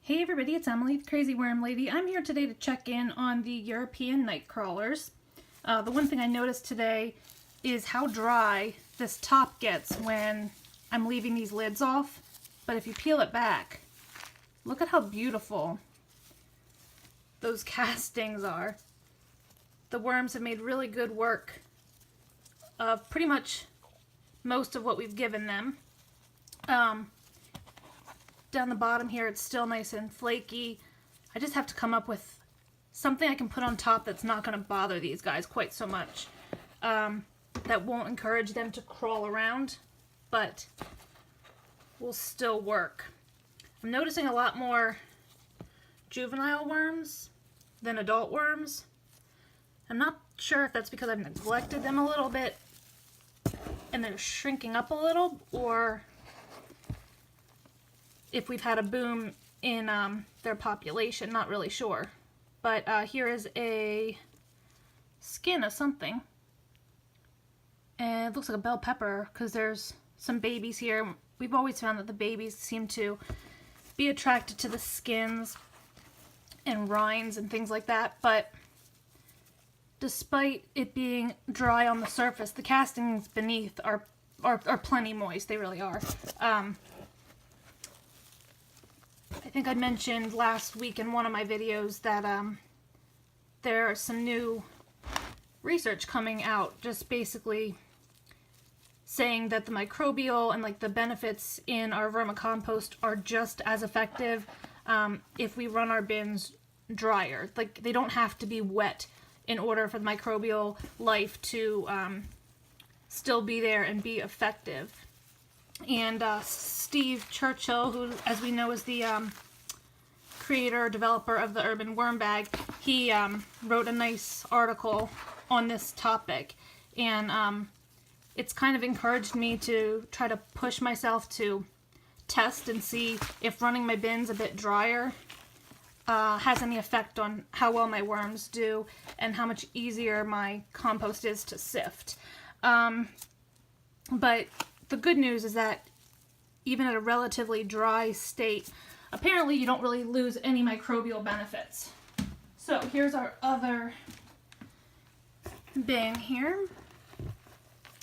Hey everybody, it's Emily, the Crazy Worm Lady. I'm here today to check in on the European night crawlers. The one thing I noticed today is how dry this top gets when I'm leaving these lids off. But if you peel it back, look at how beautiful those castings are. The worms have made really good work of pretty much most of what we've given them. Down the bottom here, it's still nice and flaky. I just have to come up with something I can put on top that's not going to bother these guys quite so much. That won't encourage them to crawl around, but will still work. I'm noticing a lot more juvenile worms than adult worms. I'm not sure if that's because I've neglected them a little bit and they're shrinking up a little, or if we've had a boom in their population. Not really sure. But here is a skin of something. And it looks like a bell pepper because there's some babies here. We've always found that the babies seem to be attracted to the skins and rinds and things like that. But despite it being dry on the surface, the castings beneath are plenty moist. They really are. I think I mentioned last week in one of my videos that there are some new research coming out just basically saying that the microbial and like the benefits in our vermicompost are just as effective if we run our bins drier. Like, they don't have to be wet in order for the microbial life to still be there and be effective. And Steve Churchill, who, as we know, is the creator, developer of the Urban Worm Bag, he wrote a nice article on this topic. And it's kind of encouraged me to try to push myself to test and see if running my bins a bit drier has any effect on how well my worms do and how much easier my compost is to sift. But the good news is that even at a relatively dry state, apparently you don't really lose any microbial benefits. So here's our other bin here.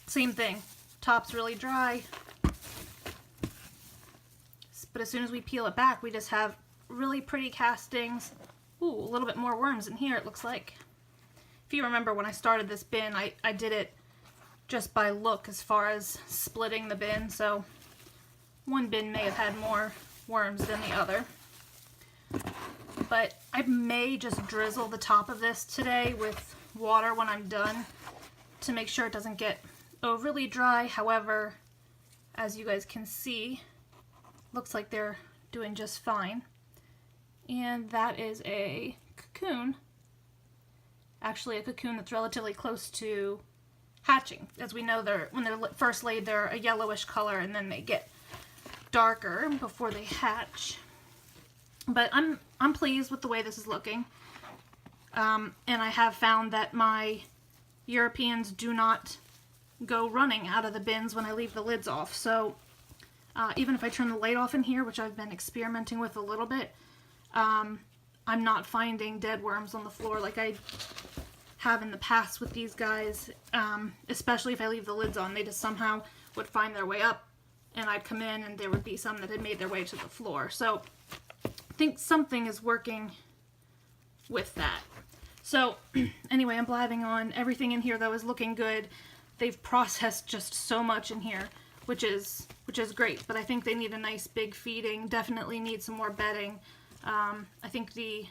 Same thing. Top's really dry. But as soon as we peel it back, we just have really pretty castings. Ooh, a little bit more worms in here, it looks like. If you remember when I started this bin, I did it just by look as far as splitting the bin, so one bin may have had more worms than the other. But I may just drizzle the top of this today with water when I'm done to make sure it doesn't get overly dry. However, as you guys can see, looks like they're doing just fine. And that is a cocoon. Actually, a cocoon that's relatively close to hatching. As we know, when they're first laid, they're a yellowish color, and then they get darker before they hatch. But I'm pleased with the way this is looking. And I have found that my Europeans do not go running out of the bins when I leave the lids off. So even if I turn the light off in here, which I've been experimenting with a little bit, I'm not finding dead worms on the floor like I have in the past with these guys, especially if I leave the lids on. They just somehow would find their way up, and I'd come in and there would be some that had made their way to the floor. So I think something is working with that. So anyway, I'm blabbing on. Everything in here though is looking good. They've processed just so much in here, which is great, but I think they need a nice big feeding. Definitely need some more bedding. I think the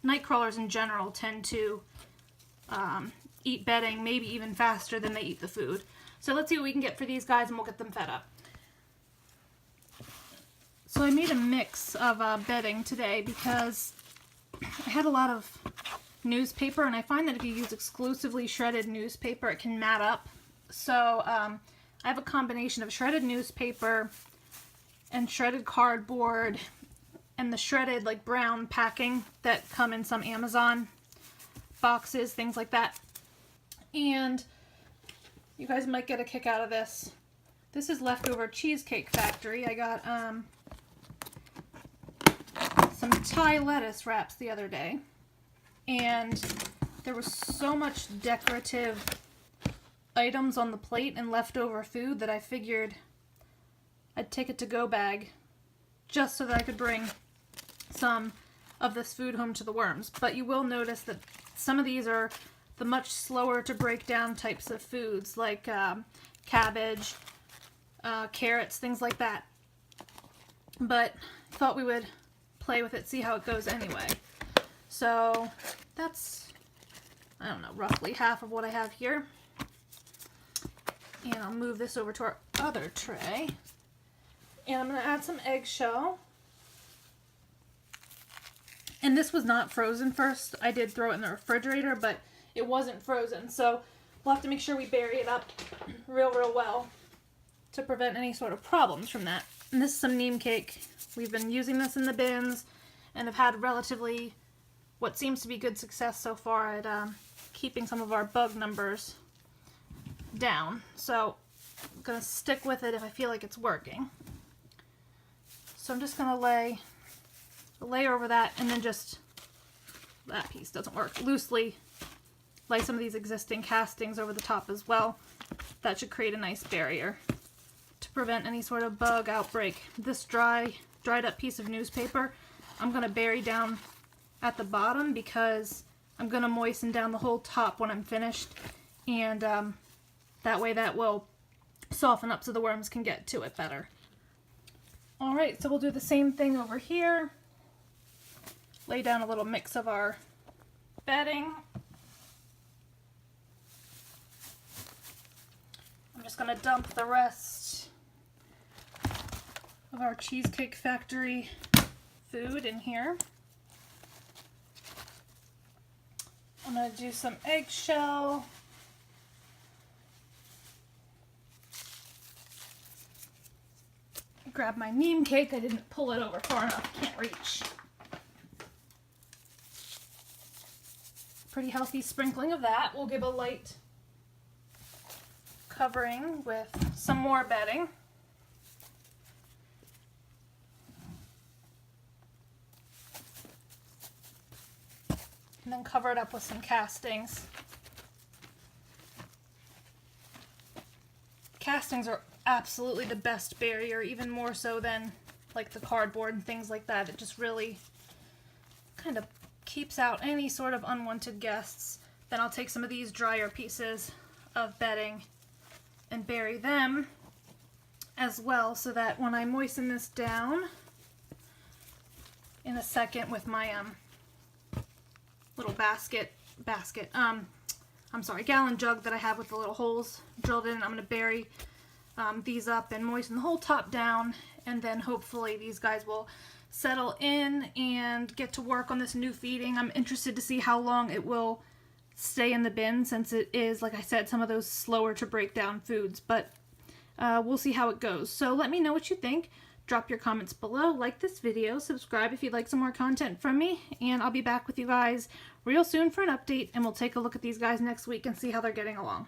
night crawlers in general tend to eat bedding maybe even faster than they eat the food. So let's see what we can get for these guys and we'll get them fed up. So I made a mix of bedding today because I had a lot of newspaper, and I find that if you use exclusively shredded newspaper, it can mat up. So I have a combination of shredded newspaper and shredded cardboard and the shredded like brown packing that come in some Amazon boxes, things like that. And you guys might get a kick out of this. This is leftover Cheesecake Factory. I got some Thai lettuce wraps the other day, and there was so much decorative items on the plate and leftover food that I figured I'd take a to-go bag just so that I could bring some of this food home to the worms. But you will notice that some of these are the much slower to break down types of foods, like cabbage, carrots, things like that. But I thought we would play with it, see how it goes anyway. So that's, I don't know, roughly half of what I have here. And I'll move this over to our other tray. And I'm going to add some eggshell. And this was not frozen first. I did throw it in the refrigerator, but it wasn't frozen. So we'll have to make sure we bury it up real well to prevent any sort of problems from that. And this is some neem cake. We've been using this in the bins and have had relatively what seems to be good success so far at keeping some of our bug numbers down. So I'm going to stick with it if I feel like it's working. So I'm just going to lay a layer over that, and then just, that piece doesn't work, loosely lay some of these existing castings over the top as well. That should create a nice barrier to prevent any sort of bug outbreak. This dried up piece of newspaper I'm going to bury down at the bottom because I'm going to moisten down the whole top when I'm finished, and that way that will soften up so the worms can get to it better. Alright, so we'll do the same thing over here. Lay down a little mix of our bedding. I'm just going to dump the rest of our Cheesecake Factory food in here. I'm going to do some eggshell. Grab my neem cake. I didn't pull it over far enough. Can't reach. Pretty healthy sprinkling of that. We'll give a light covering with some more bedding. And then cover it up with some castings. Castings are absolutely the best barrier, even more so than like the cardboard and things like that. It just really kind of keeps out any sort of unwanted guests. Then I'll take some of these drier pieces of bedding and bury them as well, so that when I moisten this down in a second with my little gallon jug that I have with the little holes drilled in, I'm going to bury these up and moisten the whole top down, and then hopefully these guys will settle in and get to work on this new feeding. I'm interested to see how long it will stay in the bin, since it is, like I said, some of those slower to break down foods, but we'll see how it goes. So let me know what you think. Drop your comments below, like this video, subscribe if you'd like some more content from me, and I'll be back with you guys real soon for an update, and we'll take a look at these guys next week and see how they're getting along.